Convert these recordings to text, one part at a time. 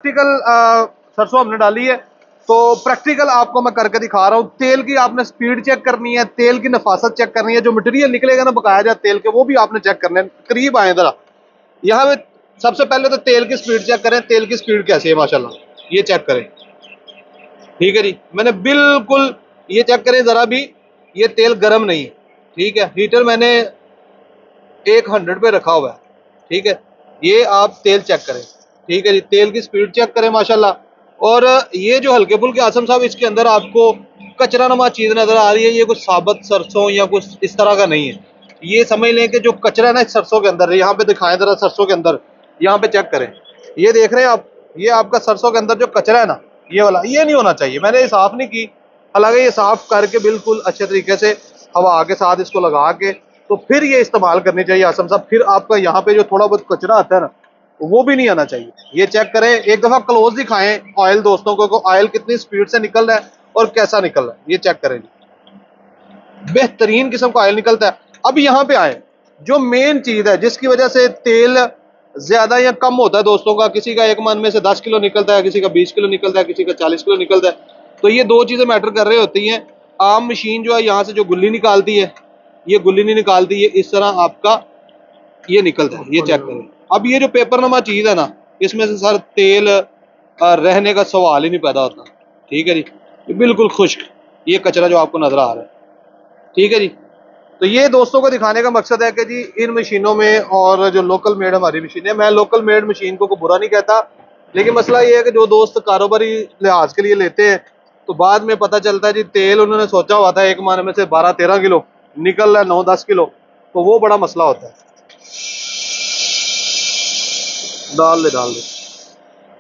Practical सरसों हमने डाली है, तो प्रैक्टिकल आपको मैं करके दिखा रहा हूँ। तेल की आपने स्पीड चेक करनी है, तेल की नफासत चेक करनी है, जो मटेरियल निकलेगा ना बकाया जाए तेल के, वो भी आपने चेक करना है। करीब आए जरा यहाँ पे। सबसे पहले तो तेल की स्पीड चेक करें, तेल की स्पीड कैसी है माशाल्लाह, ये चेक करें। ठीक है जी, मैंने बिल्कुल ये चेक करें जरा भी, ये तेल गर्म नहीं है। ठीक है, हीटर मैंने 100 पे रखा हुआ है। ठीक है, ये आप तेल चेक करें। ठीक है जी, तेल की स्पीड चेक करें माशाल्लाह। और ये जो हल्के फुल्के आसम साहब, इसके अंदर आपको कचरा नुमा चीज नजर आ रही है, ये कुछ साबुत सरसों या कुछ इस तरह का नहीं है। ये समझ लें कि जो कचरा है ना सरसों के अंदर, यहाँ पे दिखाएं जरा सरसों के अंदर, यहाँ पे चेक करें। ये देख रहे हैं आप, ये आपका सरसों के अंदर जो कचरा है ना, ये वाला, ये नहीं होना चाहिए। मैंने ये साफ नहीं की, हालांकि ये साफ करके बिल्कुल अच्छे तरीके से हवा के साथ इसको लगा के तो फिर ये इस्तेमाल करनी चाहिए आसम साहब। फिर आपका यहाँ पे जो थोड़ा बहुत कचरा आता है ना, वो भी नहीं आना चाहिए। ये चेक करें, एक दफा क्लोज दिखाएं ऑयल दोस्तों को, ऑयल कितनी स्पीड से निकल रहा है और कैसा निकल रहा है, ये चेक करें जी। बेहतरीन किस्म का ऑयल निकलता है। अब यहाँ पे आए, जो मेन चीज है जिसकी वजह से तेल ज्यादा या कम होता है दोस्तों का, किसी का एक मन में से 10 किलो निकलता है, किसी का 20 किलो निकलता है, किसी का 40 किलो निकलता है। तो ये दो चीजें मैटर कर रही होती हैं। आम मशीन जो है यहाँ से जो गुल्ली निकालती है, ये गुल्ली नहीं निकालती, ये इस तरह आपका ये निकलता है, ये चेक करें। अब ये जो पेपर नमा चीज है ना, इसमें से सर तेल रहने का सवाल ही नहीं पैदा होता। ठीक है जी, ये बिल्कुल खुश्क, ये कचरा जो आपको नजर आ रहा है। ठीक है जी, तो ये दोस्तों को दिखाने का मकसद है कि जी इन मशीनों में, और जो लोकल मेड हमारी मशीन है, मैं लोकल मेड मशीन को बुरा नहीं कहता, लेकिन मसला ये है कि जो दोस्त कारोबारी लिहाज के लिए लेते हैं, तो बाद में पता चलता है जी तेल उन्होंने सोचा हुआ था एक माह में से 12-13 किलो, निकल रहा है 9-10 किलो, तो वो बड़ा मसला होता है। डाल दे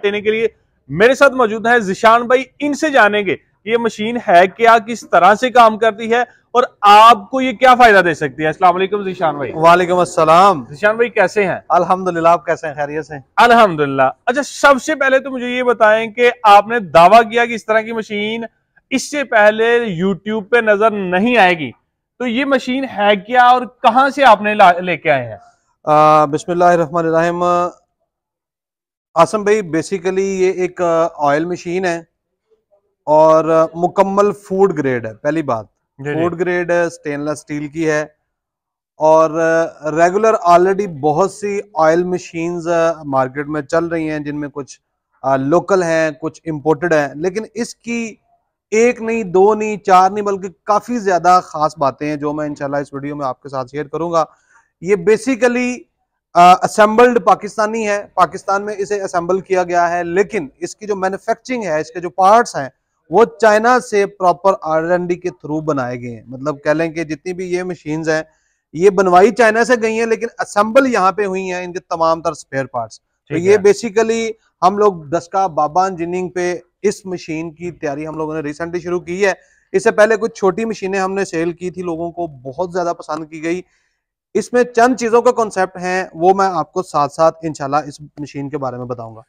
देने के लिए मेरे साथ मौजूद है जिशान भाई। इनसे जानेंगे ये मशीन है क्या, किस तरह से काम करती है और आपको ये क्या फायदा दे सकती है। अस्सलाम वालेकुम जिशान भाई। वालेकुम अस्सलाम। जिशान भाई कैसे हैं? अल्हम्दुलिल्लाह, आप कैसे हैं? खैरियत से? अल्हम्दुलिल्लाह। अच्छा, सबसे पहले तो मुझे ये बताएं कि आपने दावा किया कि इस तरह की मशीन इससे पहले यूट्यूब पे नजर नहीं आएगी, तो ये मशीन है क्या और कहां से आपने लेके आए हैं? बिस्मिल्लाहिर्रहमानिर्रहीम। आसम भाई, बेसिकली ये एक ऑयल मशीन है और मुकम्मल फूड ग्रेड है। पहली बात, फूड ग्रेड स्टेनलेस स्टील की है। और रेगुलर ऑलरेडी बहुत सी ऑयल मशीन्स मार्केट में चल रही हैं, जिनमें कुछ लोकल हैं, कुछ इंपोर्टेड हैं, लेकिन इसकी एक नहीं, दो नहीं, चार नहीं, बल्कि काफ़ी ज़्यादा ख़ास बातें हैं जो मैं इंशाल्लाह इस वीडियो में आपके साथ शेयर करूंगा। ये बेसिकली असेंबल्ड पाकिस्तानी है, पाकिस्तान में इसे असेंबल किया गया है, लेकिन इसकी जो मैन्युफैक्चरिंग है, इसके जो पार्ट्स हैं, वो चाइना से प्रॉपर R&D के थ्रू बनाए गए हैं। मतलब कह लें कि जितनी भी ये मशीन्स हैं, ये बनवाई चाइना से गई हैं, लेकिन असेंबल यहाँ पे हुई हैं इनके तमाम तर स्पेयर पार्ट्स। तो ये बेसिकली हम लोग डस्का बाबा इंजीनियरिंग पे इस मशीन की तैयारी हम लोगों ने रिसेंटली शुरू की है। इससे पहले कुछ छोटी मशीनें हमने सेल की थी, लोगों को बहुत ज्यादा पसंद की गई। इसमें चंद चीजों का कॉन्सेप्ट है, वो मैं आपको साथ साथ इंशाल्लाह इस मशीन के बारे में बताऊंगा।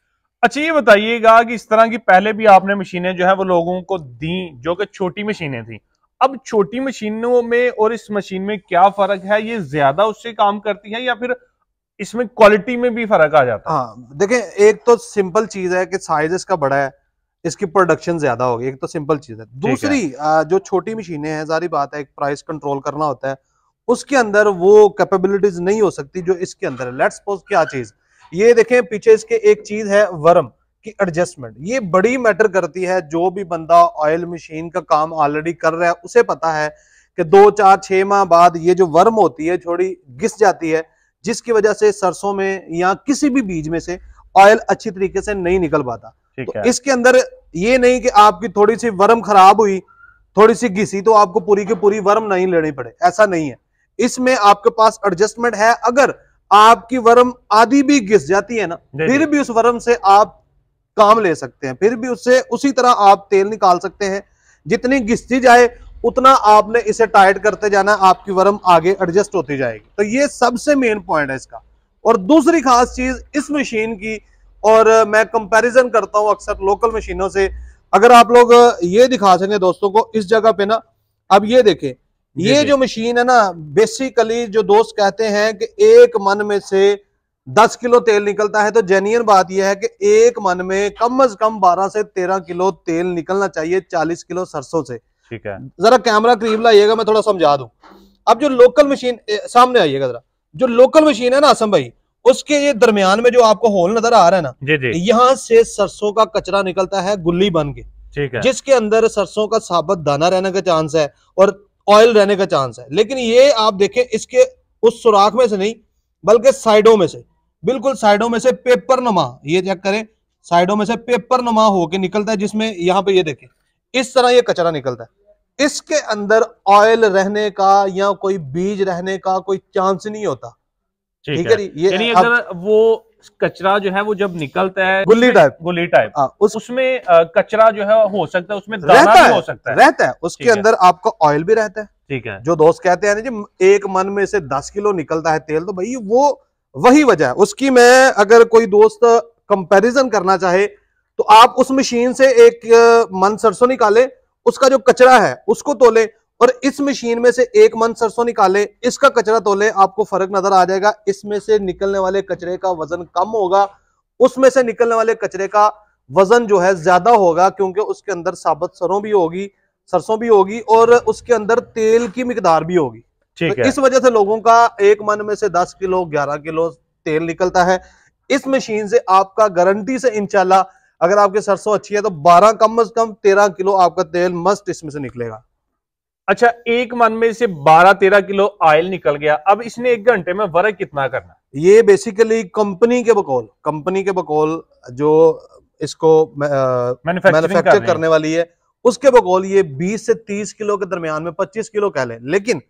अच्छा, ये बताइएगा कि इस तरह की पहले भी आपने मशीनें जो है वो लोगों को दी, जो कि छोटी मशीनें थी। अब छोटी मशीनों में और इस मशीन में क्या फर्क है? ये ज्यादा उससे काम करती है या फिर इसमें क्वालिटी में भी फर्क आ जाता है? हाँ देखें, एक तो सिंपल चीज है कि साइज इसका बड़ा है, इसकी प्रोडक्शन ज्यादा होगी, एक तो सिंपल चीज है। दूसरी जो छोटी मशीनें हैं, सारी बात है, एक प्राइस कंट्रोल करना होता है, उसके अंदर वो कैपेबिलिटीज नहीं हो सकती जो इसके अंदर है। लेट्स सपोज क्या चीज, ये देखें पीछे इसके एक चीज है वर्म की एडजस्टमेंट, ये बड़ी मैटर करती है। जो भी बंदा ऑयल मशीन का काम ऑलरेडी कर रहा है उसे पता है कि 2-4-6 माह बाद ये जो वर्म होती है थोड़ी घिस जाती है, जिसकी वजह से सरसों में या किसी भी बीज में से ऑयल अच्छी तरीके से नहीं निकल पाता। तो इसके अंदर ये नहीं कि आपकी थोड़ी सी वर्म खराब हुई, थोड़ी सी घिसी, तो आपको पूरी की पूरी वर्म नहीं लेनी पड़े, ऐसा नहीं है। इसमें आपके पास एडजस्टमेंट है। अगर आपकी वर्म आधी भी घिस जाती है ना, फिर भी उस वर्म से आप काम ले सकते हैं, फिर भी उससे उसी तरह आप तेल निकाल सकते हैं। जितनी घिसती जाए उतना आपने इसे टाइट करते जाना, आपकी वर्म आगे एडजस्ट होती जाएगी। तो ये सबसे मेन पॉइंट है इसका। और दूसरी खास चीज इस मशीन की, और मैं कंपैरिजन करता हूं अक्सर लोकल मशीनों से, अगर आप लोग ये दिखा सकें दोस्तों को इस जगह पे ना, अब ये देखें, ये जो मशीन है ना, बेसिकली जो दोस्त कहते हैं कि एक मन में से 10 किलो तेल निकलता है, तो जेन्युइन बात यह है कि एक मन में कम से कम 12 से 13 किलो तेल निकलना चाहिए 40 किलो सरसों से। ठीक है, जरा कैमरा करीब लाइएगा, मैं थोड़ा समझा दूं। अब जो लोकल मशीन, सामने आइएगा जरा, जो लोकल मशीन है ना आसम भाई, उसके ये दरमियान में जो आपको होल नजर आ रहा है ना, जी जी, यहां से सरसों का कचरा निकलता है गुल्ली बन के, ठीक है, जिसके अंदर सरसों का साबुत दाना रहने का चांस है और ऑयल रहने का चांस है। लेकिन ये आप देखें, इसके उस सुराख में से नहीं बल्कि साइडों में से, बिल्कुल साइडों में से पेपर नुमा, ये चेक करें, साइडों में से पेपर नुमा होके निकलता है, जिसमें यहां पे ये देखें इस तरह ये कचरा निकलता है। इसके अंदर ऑयल रहने का या कोई बीज रहने का कोई चांस नहीं होता। ठीक है, ये यानी अगर वो कचरा जो है वो जब निकलता है गुल्ली टाइप, उसमें कचरा जो है हो सकता है, उसमें दाना रहता भी है, हो सकता है, रहता है उसके अंदर आपका ऑयल भी रहता है। ठीक है, जो दोस्त कहते हैं ना जी एक मन में से 10 किलो निकलता है तेल, तो भाई वो वही वजह है उसकी। मैं अगर कोई दोस्त कंपैरिजन करना चाहे तो आप उस मशीन से एक मन सरसों निकाले, उसका जो कचरा है उसको तोले, और इस मशीन में से एक मन सरसों निकाले, इसका कचरा तोले, आपको फर्क नजर आ जाएगा। इसमें से निकलने वाले कचरे का वजन कम होगा, उसमें से निकलने वाले कचरे का वजन जो है ज्यादा होगा, क्योंकि उसके अंदर साबुत सरसों भी होगी और उसके अंदर तेल की मिकदार भी होगी। ठीक तो है, इस वजह से लोगों का एक मन में से 10 किलो 11 किलो तेल निकलता है। इस मशीन से आपका गारंटी से इंशाल्लाह, अगर आपकी सरसों अच्छी है तो 12 कम से कम 13 किलो आपका तेल मस्त इसमें से निकलेगा। अच्छा, एक मन में से 12-13 किलो ऑयल निकल गया, अब इसने 1 घंटे में वर्क कितना करना? ये बेसिकली कंपनी के बकौल जो इसको मैन्युफैक्चर करने वाली है, उसके बकौल ये 20 से 30 किलो के दरमियान में 25 किलो कह लें। लेकिन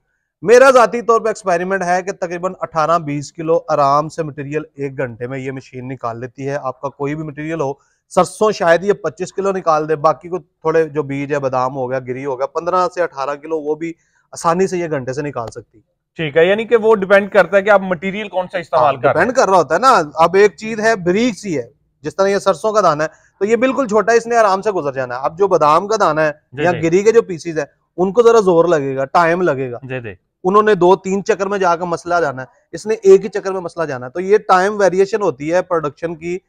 मेरा जाती तौर पे एक्सपेरिमेंट है कि तकरीबन 18-20 किलो आराम से मटेरियल 1 घंटे में ये मशीन निकाल लेती है। आपका कोई भी मटेरियल हो, सरसों शायद ये 25 किलो निकाल दे, बाकी को थोड़े जो बीज है, बादाम हो गया, गिरी हो गया, 15 से 18 किलो वो भी आसानी से ये घंटे से निकाल सकती। ठीक है, यानी कि वो डिपेंड करता है कि आप मटेरियल कौन सा इस्तेमाल कर रहे हैं। डिपेंड कर रहा होता है ना। अब एक चीज है बारीक सी है, जिस तरह ये सरसों का दाना है तो ये बिल्कुल छोटा है, इसने आराम से गुजर जाना है। अब जो बादाम का दाना है या गिरी के जो पीसीज है, उनको जरा जोर लगेगा, टाइम लगेगा, उन्होंने 2-3 चक्कर में जाकर मसला जाना है, इसने एक ही चक्कर में मसला जाना है। तो ये टाइम वेरिएशन होती है प्रोडक्शन की,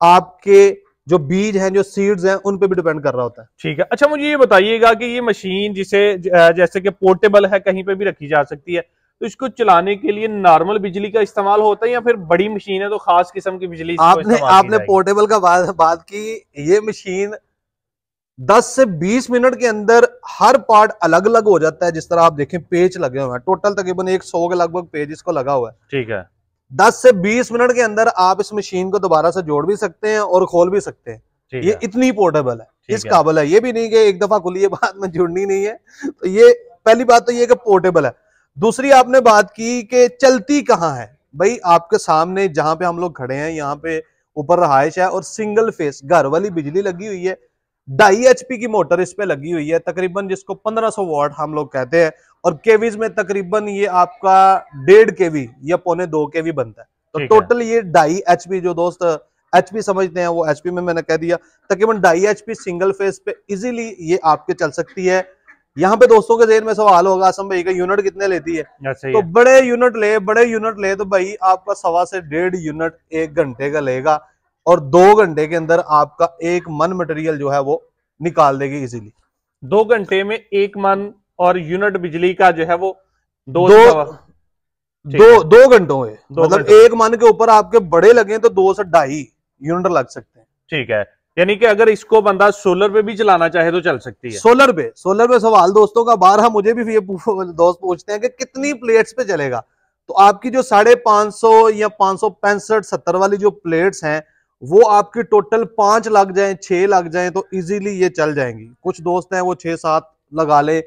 आपके जो बीज हैं, जो सीड्स हैं, उन पे भी डिपेंड कर रहा होता है। ठीक है, अच्छा मुझे ये बताइएगा कि ये मशीन जिसे जैसे कि पोर्टेबल है, कहीं पे भी रखी जा सकती है, तो इसको चलाने के लिए नॉर्मल बिजली का इस्तेमाल होता है या फिर बड़ी मशीन है तो खास किस्म की बिजली आपने पोर्टेबल का बात की। ये मशीन 10 से 20 मिनट के अंदर हर पार्ट अलग अलग हो जाता है। जिस तरह आप देखें पेच लगे हुए हैं, टोटल तकरीबन 100 के लगभग पेज इसको लगा हुआ है। ठीक है, 10 से 20 मिनट के अंदर आप इस मशीन को दोबारा से जोड़ भी सकते हैं और खोल भी सकते हैं। ये इतनी पोर्टेबल है, इस काबिल है। ये भी नहीं कि एक दफा खुली है बाद में जुड़नी नहीं है। तो ये पहली बात तो ये कि पोर्टेबल है। दूसरी आपने बात की कि चलती कहाँ है, भाई आपके सामने जहां पे हम लोग खड़े हैं, यहाँ पे ऊपर रहायश है और सिंगल फेस घर वाली बिजली लगी हुई है। 2.5 HP की मोटर इस पे लगी हुई है, तकरीबन जिसको 1500 वाट हम लोग कहते हैं, और केवीज में तकरीबन ये आपका 1.5 kV या 1.25 kV बनता है। तो टोटल ये 2.5 HP, जो दोस्त HP समझते हैं वो HP में मैंने कह दिया, तकरीबन 2.5 HP सिंगल फेस पे इजीली ये आपके चल सकती है। यहाँ पे दोस्तों के ज़हन में सवाल होगा, आसम भाई का यूनिट कितने लेती है? तो बड़े यूनिट ले तो भाई आपका 1.25 से 1.5 यूनिट 1 घंटे का लेगा, और 2 घंटे के अंदर आपका 1 मन मटेरियल जो है वो निकाल देगी इजीली। 2 घंटे में 1 मन, और यूनिट बिजली का जो है वो 2 घंटों में, मतलब 1 मन के ऊपर आपके बड़े लगे तो 2 से 2.5 यूनिट लग सकते हैं। ठीक है, यानी कि अगर इसको बंदा सोलर पे भी चलाना चाहे तो चल सकती है। सोलर पे सवाल दोस्तों का बार हम मुझे भी ये दोस्त पूछते हैं कि कितनी प्लेट्स पे चलेगा। तो आपकी जो 550 या 565-70 वाली जो प्लेट्स हैं, वो आपकी टोटल 5 लग जाएं, 6 लग जाएं तो इजीली ये चल जाएंगी। कुछ दोस्त हैं वो 6-7 लगा ले,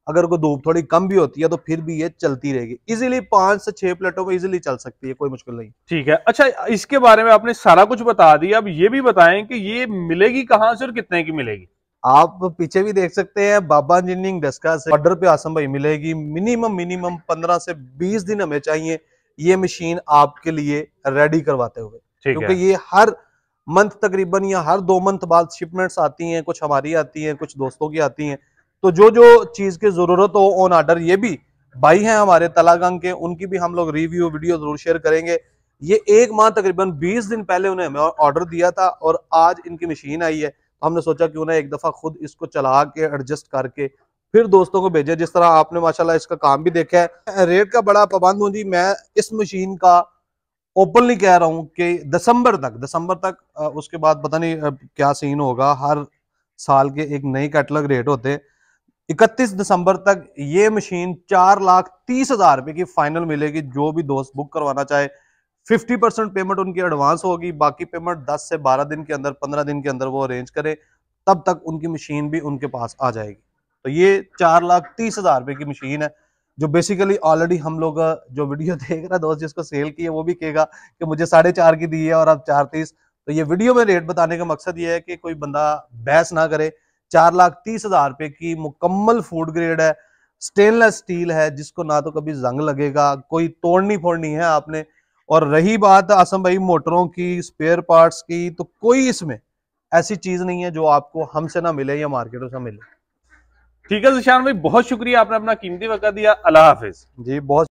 अगर कोई धूप थोड़ी कम भी होती है तो फिर भी ये चलती रहेगी इजीली। 5 से 6 प्लेटों में इजीली चल सकती है, कोई मुश्किल नहीं। ठीक है, अच्छा इसके बारे में आपने सारा कुछ बता दिया, अब ये भी बताएं कि ये मिलेगी कहाँ से और कितने की मिलेगी? आप पीछे भी देख सकते हैं, बाबा इंजीनियरिंग डेस्का से ऑर्डर पे आसम भाई मिलेगी। मिनिमम 15 से 20 दिन हमें चाहिए ये मशीन आपके लिए रेडी करवाते हुए, क्योंकि ये हर मंथ तकरीबन या हर 2 मंथ बाद शिपमेंट्स आती हैं, कुछ हमारी आती हैं, कुछ दोस्तों की आती हैं। तो जो चीज की जरूरत हो ऑन ऑर्डर, ये भी भाई हैं हमारे तलागंग के, उनकी भी हम लोग रिव्यू वीडियो जरूर शेयर करेंगे। ये एक माह तकरीबन 20 दिन पहले उन्हें हमें ऑर्डर दिया था और आज इनकी मशीन आई है। तो हमने सोचा क्यों ना एक दफा खुद इसको चला के एडजस्ट करके फिर दोस्तों को भेजे। जिस तरह आपने माशाल्लाह इसका काम भी देखा है, रेट का बड़ा पाबंद हूँ जी। मैं इस मशीन का ओपनली कह रहा हूँ कि दिसंबर तक उसके बाद पता नहीं क्या सीन होगा। हर साल के एक नई कैटलॉग रेट होते हैं। 31 दिसंबर तक ये मशीन 4,30,000 रुपए की फाइनल मिलेगी। जो भी दोस्त बुक करवाना चाहे 50% पेमेंट उनकी एडवांस होगी, बाकी पेमेंट 10 से 12 दिन के अंदर, 15 दिन के अंदर वो अरेंज करे, तब तक उनकी मशीन भी उनके पास आ जाएगी। तो ये 4,30,000 रुपए की मशीन है, जो बेसिकली ऑलरेडी हम लोग जो वीडियो देख रहा है दोस्त जिसको सेल की है वो भी कहेगा कि मुझे 4.5 की दी है और अब 4,30। तो ये वीडियो में रेट बताने का मकसद ये है कि कोई बंदा बहस ना करे। 4,30,000 रुपए की मुकम्मल फूड ग्रेड है, स्टेनलेस स्टील है, जिसको ना तो कभी जंग लगेगा, कोई तोड़नी फोड़नी है आपने। और रही बात आसम भाई मोटरों की, स्पेयर पार्ट्स की, तो कोई इसमें ऐसी चीज नहीं है जो आपको हमसे ना मिले या मार्केटों से मिले। ठीक है ज़ीशान भाई, बहुत शुक्रिया, आपने अपना कीमती वक्त दिया। अल्लाह हाफिज जी बहुत